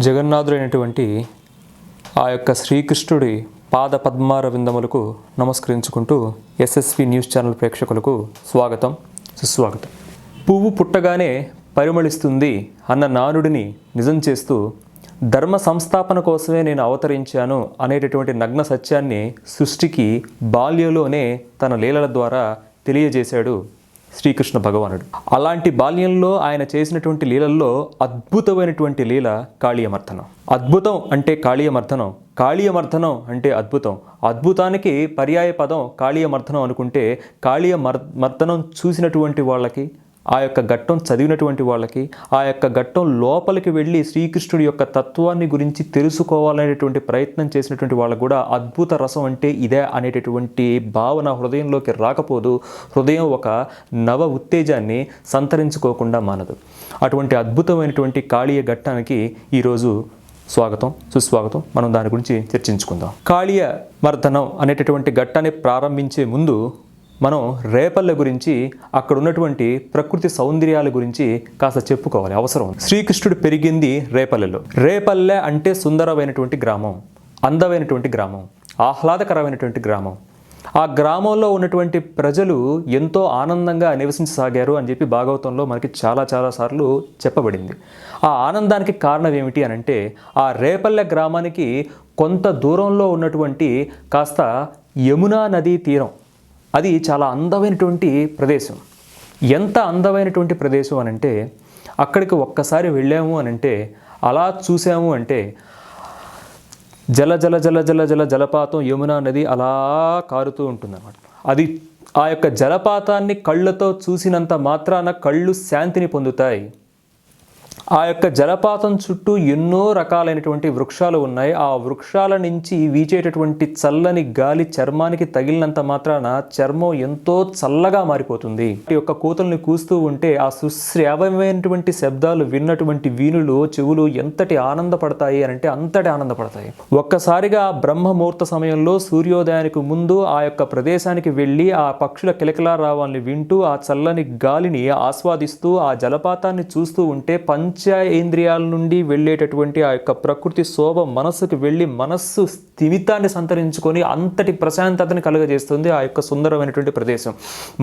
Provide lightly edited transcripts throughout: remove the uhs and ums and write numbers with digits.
జగన్నాథుడైనటువంటి ఆ యొక్క శ్రీకృష్ణుడి పాద పద్మార విందములకు నమస్కరించుకుంటూ ఎస్ఎస్వి న్యూస్ ఛానల్ ప్రేక్షకులకు స్వాగతం, సుస్వాగతం. పువ్వు పుట్టగానే పరిమళిస్తుంది అన్న నానుడిని నిజం చేస్తూ ధర్మ సంస్థాపన కోసమే నేను అవతరించాను అనేటటువంటి నగ్న సత్యాన్ని సృష్టికి బాల్యంలోనే తన లీలల ద్వారా తెలియజేశాడు శ్రీకృష్ణ భగవానుడు. అలాంటి బాల్యంలో ఆయన చేసినటువంటి లీలల్లో అద్భుతమైనటువంటి లీల కాళీయమర్దనం. అద్భుతం అంటే కాళీయమర్దనం, కాళీయమర్దనం అంటే అద్భుతం. అద్భుతానికి పర్యాయ పదం కాళీయమర్దనం అనుకుంటే కాళీయమర్దనం చూసినటువంటి వాళ్ళకి, ఆ యొక్క ఘట్టం చదివినటువంటి వాళ్ళకి, ఆ యొక్క ఘట్టం లోపలికి వెళ్ళి శ్రీకృష్ణుడి యొక్క తత్వాన్ని గురించి తెలుసుకోవాలనేటువంటి ప్రయత్నం చేసినటువంటి వాళ్ళకు కూడా అద్భుత రసం అంటే ఇదే అనేటటువంటి భావన హృదయంలోకి రాకపోదు. హృదయం ఒక నవ ఉత్తేజాన్ని సంతరించుకోకుండా మానదు. అటువంటి అద్భుతమైనటువంటి కాళీయ ఘట్టానికి ఈరోజు స్వాగతం, సుస్వాగతం. మనం దాని గురించి చర్చించుకుందాం. కాళీయమర్దనం అనేటటువంటి ఘట్టాన్ని ప్రారంభించే ముందు మనం రేపల్లె గురించి, అక్కడ ఉన్నటువంటి ప్రకృతి సౌందర్యాల గురించి కాస్త చెప్పుకోవాలి, అవసరం ఉంది. శ్రీకృష్ణుడు పెరిగింది రేపల్లెలో. రేపల్లె అంటే సుందరమైనటువంటి గ్రామం, అందమైనటువంటి గ్రామం, ఆహ్లాదకరమైనటువంటి గ్రామం. ఆ గ్రామంలో ఉన్నటువంటి ప్రజలు ఎంతో ఆనందంగా నివసించసాగారు అని చెప్పి భాగవతంలో మనకి చాలా సార్లు చెప్పబడింది. ఆ ఆనందానికి కారణం ఏమిటి అని అంటే, ఆ రేపల్లె గ్రామానికి కొంత దూరంలో ఉన్నటువంటి కాస్త యమునా నదీ తీరం, అది చాలా అందమైనటువంటి ప్రదేశం. ఎంత అందమైనటువంటి ప్రదేశం అనంటే, అక్కడికి ఒక్కసారి వెళ్ళాము అనంటే, అలా చూసాము అంటే జల జల జల జల జల జలపాతం యమునా నది అలా కారుతూ ఉంటుందన్నమాట. అది ఆ యొక్క జలపాతాన్ని కళ్ళతో చూసినంత మాత్రాన కళ్ళు శాంతిని పొందుతాయి. ఆ యొక్క జలపాతం చుట్టూ ఎన్నో రకాలైనటువంటి వృక్షాలు ఉన్నాయి. ఆ వృక్షాల నుంచి వీచేటటువంటి చల్లని గాలి చర్మానికి తగిలినంత మాత్రాన చర్మం ఎంతో చల్లగా మారిపోతుంది. ఈ యొక్క కూతల్ని కూస్తూ ఉంటే ఆ సుశ్రావ్యమైనటువంటి శబ్దాలు విన్నటువంటి వీణులు, చెవులు ఎంతటి ఆనందపడతాయి అంటే అంతటి ఆనందపడతాయి. ఒక్కసారిగా బ్రహ్మముహూర్త సమయంలో సూర్యోదయానికి ముందు ఆ యొక్క ప్రదేశానికి వెళ్ళి ఆ పక్షుల కిలకిలారావాల్ని వింటూ ఆ చల్లని గాలిని ఆస్వాదిస్తూ ఆ జలపాతాన్ని చూస్తూ ఉంటే పంచేంద్రియాల నుండి వెళ్ళేటటువంటి ఆ యొక్క ప్రకృతి శోభ మనస్సుకు వెళ్ళి మనస్సు స్థిమితాన్ని సంతరించుకొని అంతటి ప్రశాంతతని కలుగజేస్తుంది ఆ యొక్క సుందరమైనటువంటి ప్రదేశం.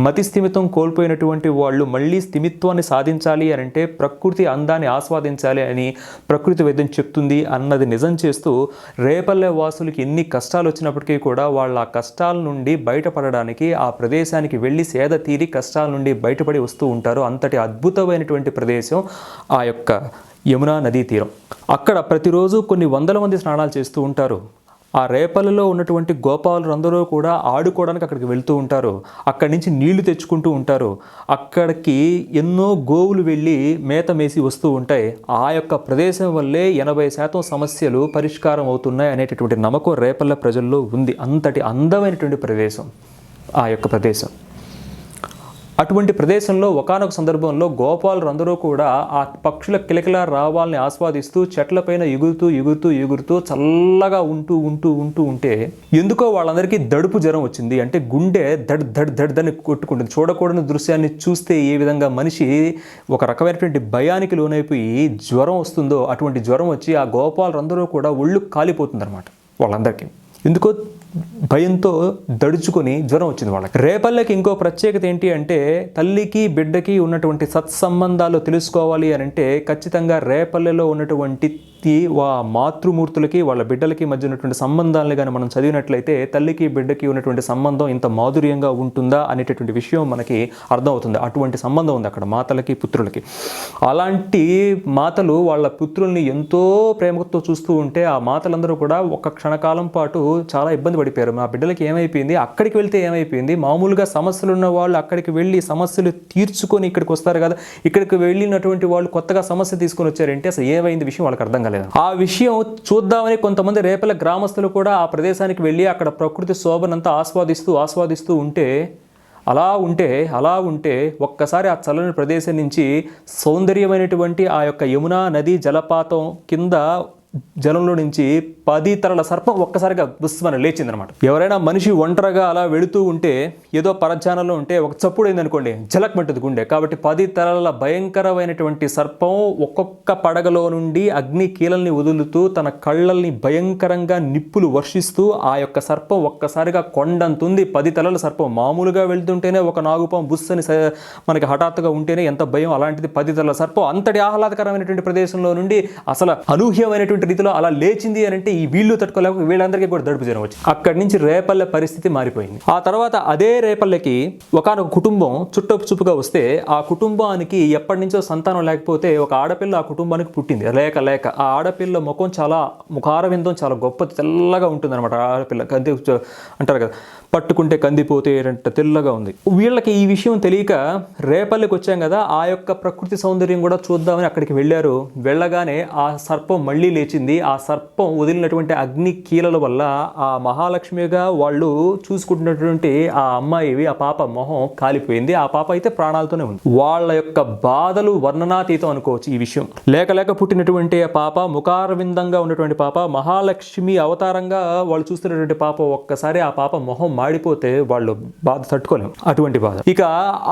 మతి స్థిమితం కోల్పోయినటువంటి వాళ్ళు మళ్ళీ స్థిమిత్వాన్ని సాధించాలి అని అంటే ప్రకృతి అందాన్ని ఆస్వాదించాలి అని ప్రకృతి వైద్యం చెప్తుంది అన్నది నిజం చేస్తూ, రేపల్లె వాసులకి ఎన్ని కష్టాలు వచ్చినప్పటికీ కూడా వాళ్ళ ఆ కష్టాల నుండి బయటపడడానికి ఆ ప్రదేశానికి వెళ్ళి సేద తీరి కష్టాల నుండి బయటపడి వస్తూ ఉంటారు. అంతటి అద్భుతమైనటువంటి ప్రదేశం ఆ యొక్క యమునా నదీ తీరం. అక్కడ ప్రతిరోజు కొన్ని వందల మంది స్నానాలు చేస్తూ ఉంటారు. ఆ రేపల్లిలో ఉన్నటువంటి గోపాలులందరూ కూడా ఆడుకోవడానికి అక్కడికి వెళ్తూ ఉంటారు. అక్కడి నుంచి నీళ్లు తెచ్చుకుంటూ ఉంటారు. అక్కడికి ఎన్నో గోవులు వెళ్ళి మేత మేసి వస్తూ ఉంటాయి. ఆ యొక్క ప్రదేశం వల్లే 80% సమస్యలు పరిష్కారం అవుతున్నాయి అనేటటువంటి నమ్మకం రేపల్లె ప్రజల్లో ఉంది. అంతటి అందమైనటువంటి ప్రదేశం ఆ యొక్క ప్రదేశం. అటువంటి ప్రదేశంలో ఒకానొక సందర్భంలో గోపాలులందరూ కూడా ఆ పక్షుల కిలకిల రావాలని ఆస్వాదిస్తూ చెట్లపైన ఎగురుతూ చల్లగా ఉంటే ఎందుకో వాళ్ళందరికీ దడుపు జ్వరం వచ్చింది. అంటే గుండె దడ్ కొట్టుకుంటుంది. చూడకూడని దృశ్యాన్ని చూస్తే ఏ విధంగా మనిషి ఒక రకమైనటువంటి భయానికి లోనైపోయి జ్వరం వస్తుందో అటువంటి జ్వరం వచ్చి ఆ గోపాలులందరూ కూడా ఒళ్ళు కాలిపోతుందన్నమాట. వాళ్ళందరికీ ఎందుకో భయంతో దడుచుకొని జ్వరం వచ్చింది వాళ్ళకి. రేపల్లెకి ఇంకో ప్రత్యేకత ఏంటి అంటే, తల్లికి బిడ్డకి ఉన్నటువంటి సత్సంబంధాలు తెలుసుకోవాలి అని అంటే ఖచ్చితంగా రేపల్లెలో ఉన్నటువంటి మాతృమూర్తులకి వాళ్ళ బిడ్డలకి మధ్య ఉన్నటువంటి సంబంధాలను కానీ మనం చదివినట్లయితే తల్లికి బిడ్డకి ఉన్నటువంటి సంబంధం ఇంత మాధుర్యంగా ఉంటుందా అనేటటువంటి విషయం మనకి అర్థమవుతుంది. అటువంటి సంబంధం ఉంది అక్కడ మాతలకి పుత్రులకి. అలాంటి మాతలు వాళ్ళ పుత్రుల్ని ఎంతో ప్రేమతో చూస్తూ ఉంటే ఆ మాతలందరూ కూడా ఒక క్షణకాలం పాటు చాలా ఇబ్బంది పడిపోయారు. మా బిడ్డలకి ఏమైపోయింది, అక్కడికి వెళ్తే ఏమైపోయింది, మామూలుగా సమస్యలు ఉన్న వాళ్ళు అక్కడికి వెళ్ళి సమస్యలు తీర్చుకొని ఇక్కడికి వస్తారు కదా, ఇక్కడికి వెళ్ళినటువంటి వాళ్ళు కొత్తగా సమస్య తీసుకొని వచ్చారంటే అసలు ఏమైంది విషయం వాళ్ళకి అర్థం కాలేదు. ఆ విషయం చూద్దామని కొంతమంది రేపల్లె గ్రామస్తులు కూడా ఆ ప్రదేశానికి వెళ్ళి అక్కడ ప్రకృతి శోభనంతా ఆస్వాదిస్తూ ఉంటే అలా ఉంటే ఒక్కసారి ఆ చల్లని ప్రదేశం నుంచి సౌందర్యమైనటువంటి ఆ యొక్క యమునా నది జలపాతం కింద జలంలో నుంచి 10 తలల సర్పం ఒక్కసారిగా బుస్మని లేచిందనమాట. ఎవరైనా మనిషి ఒంటరిగా అలా వెళుతూ ఉంటే, ఏదో పరధ్యానంలో ఉంటే ఒక చప్పుడు అయిందనుకోండి, జలక్మంటుంది గుండె. కాబట్టి 10 తలల భయంకరమైనటువంటి సర్పం ఒక్కొక్క పడగలో నుండి అగ్ని కీలల్ని వదులుతూ తన కళ్ళల్ని భయంకరంగా నిప్పులు వర్షిస్తూ ఆ యొక్క సర్పం ఒక్కసారిగా కొండంతుంది. 10 తలల సర్పం మామూలుగా వెళ్తుంటేనే ఒక నాగుపాము బుస్సని మనకి హఠాత్తుగా ఉంటేనే ఎంత భయం, అలాంటిది 10 తలల సర్పం అంతటి ఆహ్లాదకరమైనటువంటి ప్రదేశంలో నుండి అసలు అనూహ్యమైనటువంటి రీతిలో అలా లేచింది అని అంటే ఈ వీళ్ళు తట్టుకోలేక వీళ్ళందరికీ కూడా దడుపు జ్వరం వచ్చి అక్కడి నుంచి రేపల్లె పరిస్థితి మారిపోయింది. ఆ తర్వాత అదే రేపల్లెకి ఒకానొక కుటుంబం చుట్టుగా వస్తే ఆ కుటుంబానికి ఎప్పటి నుంచో సంతానం లేకపోతే ఒక ఆడపిల్ల ఆ కుటుంబానికి పుట్టింది. లేక ఆ ఆడపిల్ల ముఖం చాలా ముఖారవిందం చాలా గొప్ప తెల్లగా ఉంటుంది అనమాట. ఆడపిల్ల కంది అంటారు కదా, పట్టుకుంటే కందిపోతే తెల్లగా ఉంది. వీళ్ళకి ఈ విషయం తెలియక రేపల్లెకి వచ్చాం కదా, ఆ యొక్క ప్రకృతి సౌందర్యం కూడా చూద్దామని అక్కడికి వెళ్ళారు. వెళ్ళగానే ఆ సర్పం మళ్ళీ లేచింది. ఆ సర్పం వదిలినటువంటి అగ్ని కీలల వల్ల ఆ మహాలక్ష్మిగా వాళ్ళు చూసుకుంటున్నటువంటి ఆ అమ్మాయి ఆ పాప మొహం కాలిపోయింది. ఆ పాప అయితే ప్రాణాలతోనే ఉంది. వాళ్ళ యొక్క బాధలు వర్ణనాతీతం అనుకోవచ్చు ఈ విషయం. లేక పుట్టినటువంటి ఆ పాప, ముఖారవిందంగా ఉన్నటువంటి పాప, మహాలక్ష్మి అవతారంగా వాళ్ళు చూస్తున్నటువంటి పాప, ఒక్కసారి ఆ పాప మొహం మాడిపోతే వాళ్ళు బాధ తట్టుకోలేము, అటువంటి బాధ. ఇక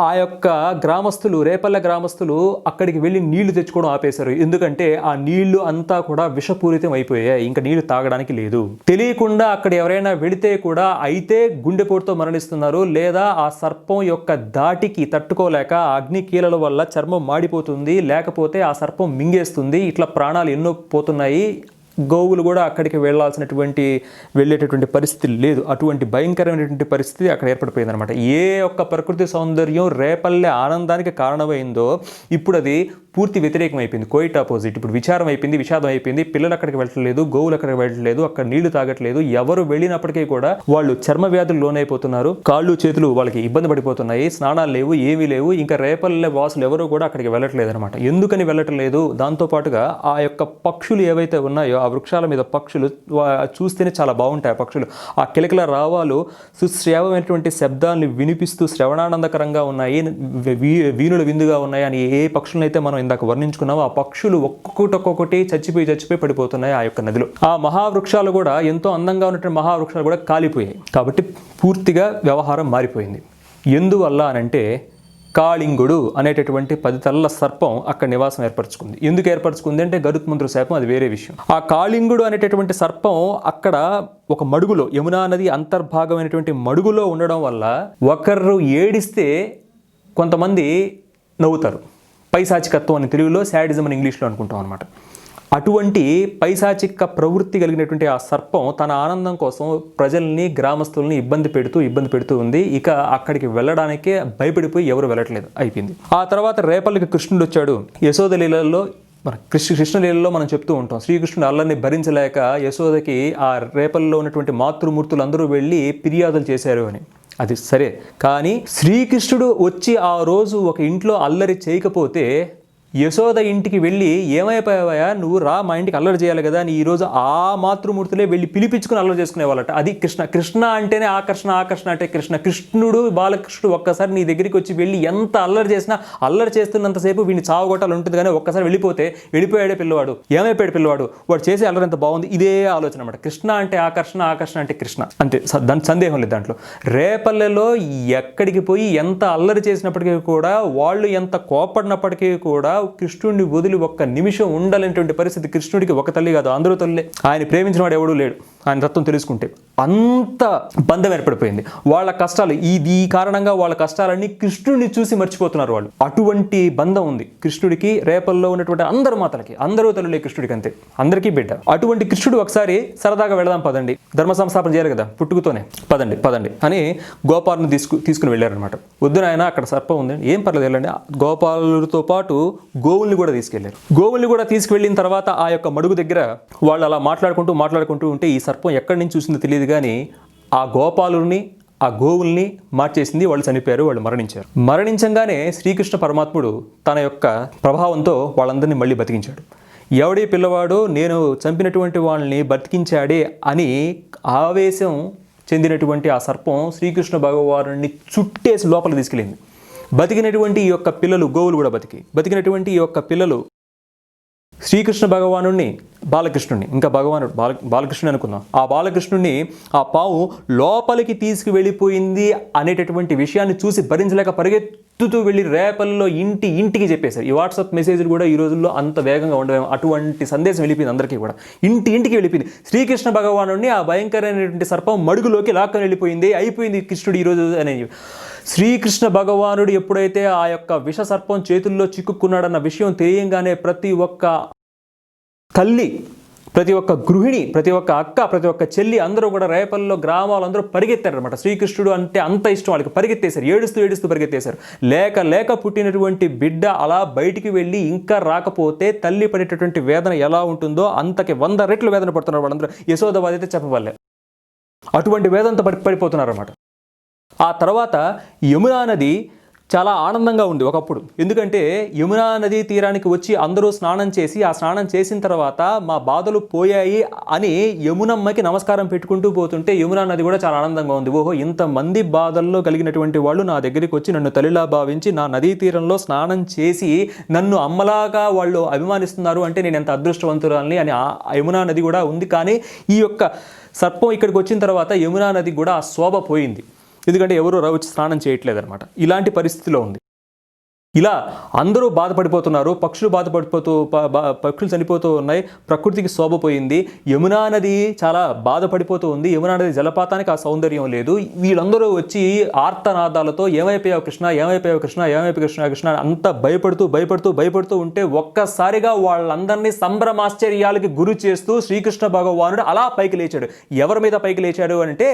ఆ యొక్క గ్రామస్తులు, రేపల్లె గ్రామస్తులు అక్కడికి వెళ్ళి నీళ్లు తెచ్చుకోవడం ఆపేశారు. ఎందుకంటే ఆ నీళ్లు అంతా కూడా విషపూరితం అయిపోయాయి, ఇంకా నీళ్లు తాగడానికి లేదు. తెలియకుండా అక్కడ ఎవరైనా వెళితే కూడా అయితే గుండెపోటుతో మరణిస్తున్నారు, లేదా ఆ సర్పం యొక్క దాటికి తట్టుకోలేక అగ్ని కీలల వల్ల చర్మం మాడిపోతుంది, లేకపోతే ఆ సర్పం మింగేస్తుంది. ఇట్లా ప్రాణాలు ఎన్నో పోతున్నాయి. గోవులు కూడా అక్కడికి వెళ్ళేటటువంటి పరిస్థితి లేదు. అటువంటి భయంకరమైనటువంటి పరిస్థితి అక్కడ ఏర్పడిపోయింది అనమాట. ఏ ఒక్క ప్రకృతి సౌందర్యం రేపల్లె ఆనందానికి కారణమైందో ఇప్పుడు అది పూర్తి వ్యతిరేకం అయిపోయింది, కోయిట్ ఆపోజిట్. ఇప్పుడు విచారం అయిపోయింది, విషాదం అయిపోయింది. పిల్లలు అక్కడికి వెళ్ళట్లేదు, గోవులు అక్కడికి వెళ్ళట్లేదు, అక్కడ నీళ్లు తాగట్లేదు. ఎవరు వెళ్ళినప్పటికీ కూడా వాళ్ళు చర్మ వ్యాధులు లోనైపోతున్నారు, కాళ్ళు చేతులు వాళ్ళకి ఇబ్బంది పడిపోతున్నాయి, స్నానాలు లేవు, ఏమీ లేవు. ఇంకా రేపల్లె వాసులు ఎవరు కూడా అక్కడికి వెళ్ళట్లేదు అనమాట. ఎందుకని వెళ్ళటం లేదు? దాంతోపాటుగా ఆ యొక్క పక్షులు ఏవైతే ఉన్నాయో, ఆ వృక్షాల మీద పక్షులు చూస్తేనే చాలా బాగుంటాయి. ఆ పక్షులు ఆ కిలకిల రావాలు సుశ్రావ్యమైనటువంటి శబ్దాన్ని వినిపిస్తూ శ్రవణానందకరంగా ఉన్నాయి, వీణుల విందుగా ఉన్నాయి అని ఏ పక్షులనైతే మనం ఇందాక వర్ణించుకున్నామో ఆ పక్షులు ఒక్కొక్కటి చచ్చిపోయి పడిపోతున్నాయి ఆ యొక్క నదిలో. ఆ మహావృక్షాలు కూడా ఎంతో అందంగా ఉన్నటువంటి మహావృక్షాలు కూడా కాలిపోయాయి. కాబట్టి పూర్తిగా వ్యవహారం మారిపోయింది. ఎందువల్ల అనంటే కాళింగుడు అనేటటువంటి 10 తలల సర్పం అక్కడ నివాసం ఏర్పరచుకుంది. ఎందుకు ఏర్పరచుకుంది అంటే గరుత్మంతుల శాపం, అది వేరే విషయం. ఆ కాళింగుడు అనేటటువంటి సర్పం అక్కడ ఒక మడుగులో, యమునా నది అంతర్భాగమైనటువంటి మడుగులో ఉండడం వల్ల ఒకరు ఏడిస్తే కొంతమంది నవ్వుతారు. పైశాచికత్వం అని తెలుగులో, శాడిజం అని ఇంగ్లీష్లో అనుకుంటాం అనమాట. అటువంటి పైశాచిక ప్రవృత్తి కలిగినటువంటి ఆ సర్పం తన ఆనందం కోసం ప్రజల్ని, గ్రామస్తుల్ని ఇబ్బంది పెడుతూ ఉంది. ఇక అక్కడికి వెళ్ళడానికే భయపడిపోయి ఎవరు వెళ్ళట్లేదు, అయిపోయింది. ఆ తర్వాత రేపల్లికి కృష్ణుడు వచ్చాడు. యశోద లీలల్లో కృష్ణలీలలో మనం చెప్తూ ఉంటాం, శ్రీకృష్ణుడు అల్లరిని భరించలేక యశోదకి ఆ రేపల్లో ఉన్నటువంటి మాతృమూర్తులు అందరూ వెళ్ళి ఫిర్యాదులు చేశారు అని. అది సరే, కానీ శ్రీకృష్ణుడు వచ్చి ఆ రోజు ఒక ఇంట్లో అల్లరి చేయకపోతే యశోద ఇంటికి వెళ్ళి ఏమైపోయావా నువ్వు, రా మా ఇంటికి అల్లరి చేయాలి కదా అని ఈరోజు ఆ మాతృమూర్తులే వెళ్ళి పిలిపించుకుని అల్లరి చేసుకునేవాళ్ళట. అది కృష్ణ అంటేనే ఆకర్షణ అంటే కృష్ణుడు బాలకృష్ణుడు ఒక్కసారి నీ దగ్గరికి వచ్చి వెళ్ళి ఎంత అల్లరి చేసినా, అల్లరి చేస్తున్నంతసేపు వీడిని చావగొట్టాలి ఉంటుంది, కానీ ఒక్కసారి వెళ్ళిపోయాడే పిల్లవాడు, ఏమైపోయాడు పిల్లవాడు, వాడు చేసే అల్లరి ఎంత బాగుంది, ఇదే ఆలోచన అనమాట. కృష్ణ అంటే ఆకర్షణ అంటే కృష్ణ అంతే, దాని సందేహం లేదు దాంట్లో. రేపల్లెలో ఎక్కడికి పోయి ఎంత అల్లరి చేసినప్పటికీ కూడా, వాళ్ళు ఎంత కోపడినప్పటికీ కూడా కృష్ణుడిని వదిలి ఒక్క నిమిషం ఉండాలనేటువంటి పరిస్థితి. కృష్ణుడికి ఒక తల్లి కాదు, అందరూ తల్లి. ఆయన ప్రేమించిన వాడు ఎవడూ లేడు, ఆయన తత్వం తెలుసుకుంటే. అంత బంధం ఏర్పడిపోయింది. వాళ్ళ కష్టాలు ఈ కారణంగా వాళ్ళ కష్టాలన్నీ కృష్ణుడిని చూసి మర్చిపోతున్నారు వాళ్ళు. అటువంటి బంధం ఉంది కృష్ణుడికి రేపల్లో ఉన్నటువంటి అందరు మాతలకి, అందరూ తల్లులే కృష్ణుడికి, అంతే, అందరికీ బిడ్డ. అటువంటి కృష్ణుడు ఒకసారి సరదాగా వెళదాం పదండి, ధర్మ సంస్థాపన చేయాలి కదా పుట్టుకతోనే, పదండి అని గోపాలను తీసుకుని వెళ్ళారనమాట. వద్దు నాయన అక్కడ సర్పం ఉంది, ఏం పర్లేదు వెళ్ళండి. గోపాలులతో పాటు గోవుల్ని కూడా తీసుకెళ్లారు. గోవుల్ని కూడా తీసుకువెళ్ళిన తర్వాత ఆ యొక్క మడుగు దగ్గర వాళ్ళు అలా మాట్లాడుకుంటూ ఉంటే ఈ సర్పం ఎక్కడి నుంచి చూసిందో తెలియదు, కానీ ఆ గోపాలుని, ఆ గోవుల్ని మార్చేసింది. వాళ్ళు చనిపోయారు, వాళ్ళు మరణించారు. మరణించంగానే శ్రీకృష్ణ పరమాత్ముడు తన యొక్క ప్రభావంతో వాళ్ళందరినీ మళ్ళీ బతికించాడు. ఎవడి పిల్లవాడు నేను చంపినటువంటి వాళ్ళని బతికించాడే అని ఆవేశం చెందినటువంటి ఆ సర్పం శ్రీకృష్ణ భగవానుడిని చుట్టేసి లోపల తీసుకెళ్ళింది. బతికినటువంటి ఈ యొక్క పిల్లలు, గోవులు కూడా బతికినటువంటి ఈ యొక్క పిల్లలు శ్రీకృష్ణ భగవానుడిని బాలకృష్ణుడిని, ఇంకా భగవానుడు బాలకృష్ణుని అనుకుందాం, ఆ బాలకృష్ణుడిని ఆ పాము లోపలికి తీసుకువెళ్ళిపోయింది అనేటటువంటి విషయాన్ని చూసి భరించలేక పరిగెత్తుతూ వెళ్ళి రేపల్లో ఇంటికి చెప్పేశారు. ఈ వాట్సాప్ మెసేజ్లు కూడా ఈ రోజుల్లో అంత వేగంగా ఉండవేమో, అటువంటి సందేశం వెళ్ళిపోయింది అందరికీ కూడా, ఇంటికి వెళ్ళిపోయింది. శ్రీకృష్ణ భగవానుడిని ఆ భయంకరమైనటువంటి సర్పం మడుగులోకి లాక్కొని వెళ్ళిపోయింది, అయిపోయింది కృష్ణుడు ఈరోజు అనేది. శ్రీకృష్ణ భగవానుడు ఎప్పుడైతే ఆ యొక్క విష సర్పం చేతుల్లో చిక్కుకున్నాడన్న విషయం తెలియంగానే ప్రతి ఒక్క తల్లి, ప్రతి ఒక్క గృహిణి, ప్రతి ఒక్క అక్క, ప్రతి ఒక్క చెల్లి అందరూ కూడా రేపల్లో గ్రామాలు అందరూ పరిగెత్తారనమాట. శ్రీకృష్ణుడు అంటే అంత ఇష్టం వాళ్ళకి, పరిగెత్తేశారు, ఏడుస్తూ పరిగెత్తేశారు. లేక పుట్టినటువంటి బిడ్డ అలా బయటికి వెళ్ళి ఇంకా రాకపోతే తల్లి పడేటటువంటి వేదన ఎలా ఉంటుందో అంతకి 100 రెట్లు వేదన పడుతున్నారు వాళ్ళందరూ. యశోదబాధ అయితే చెప్పవల్లే, అటువంటి వేదనతో పడిపోతున్నారు అన్నమాట. ఆ తర్వాత యమునా నది చాలా ఆనందంగా ఉంది ఒకప్పుడు, ఎందుకంటే యమునా నది తీరానికి వచ్చి అందరూ స్నానం చేసి, ఆ స్నానం చేసిన తర్వాత మా బాధలు పోయాయి అని యమునమ్మకి నమస్కారం పెట్టుకుంటూ పోతుంటే యమునా నది కూడా చాలా ఆనందంగా ఉంది. ఓహో, ఇంతమంది బాధల్లో కలిగినటువంటి వాళ్ళు నా దగ్గరికి వచ్చి నన్ను తల్లిలా భావించి నా నదీ తీరంలో స్నానం చేసి నన్ను అమ్మలాగా వాళ్ళు అభిమానిస్తున్నారు అంటే నేను ఎంత అదృష్టవంతురాలని అని ఆ యమునా నది కూడా ఉంది. కానీ ఈ యొక్క సర్పం ఇక్కడికి వచ్చిన తర్వాత యమునా నది కూడా ఆ శోభ పోయింది, ఎందుకంటే ఎవరు వచ్చి స్నానం చేయట్లేదు అనమాట. ఇలాంటి పరిస్థితిలో ఉంది. ఇలా అందరూ బాధపడిపోతున్నారు, పక్షులు పక్షులు చనిపోతూ ఉన్నాయి, ప్రకృతికి శోభపోయింది, యమునా నది చాలా బాధపడిపోతూ ఉంది, యమునా నది జలపాతానికి ఆ సౌందర్యం లేదు. వీళ్ళందరూ వచ్చి ఆర్తనాదాలతో ఏమైపోయావు కృష్ణ అంత భయపడుతూ ఉంటే ఒక్కసారిగా వాళ్ళందరినీ సంభ్రమాశ్చర్యాలకి గురి చేస్తూ శ్రీకృష్ణ భగవానుడు అలా పైకి లేచాడు. ఎవరి మీద పైకి లేచాడు అంటే,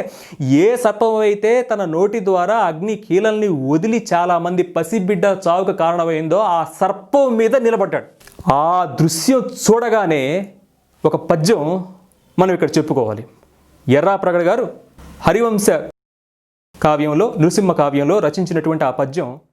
ఏ సర్పం అయితే తన నోటి ద్వారా అగ్ని కీలల్ని వదిలి చాలా మంది పసిబిడ్డ చావుకు కారణమైందో ఆ సర్పం మీద నిలబడ్డాడు. ఆ దృశ్యం చూడగానే ఒక పద్యం మనం ఇక్కడ చెప్పుకోవాలి. ఎర్రాప్రగడ గారు హరివంశ కావ్యంలో, నృసింహ కావ్యంలో రచించినటువంటి ఆ పద్యం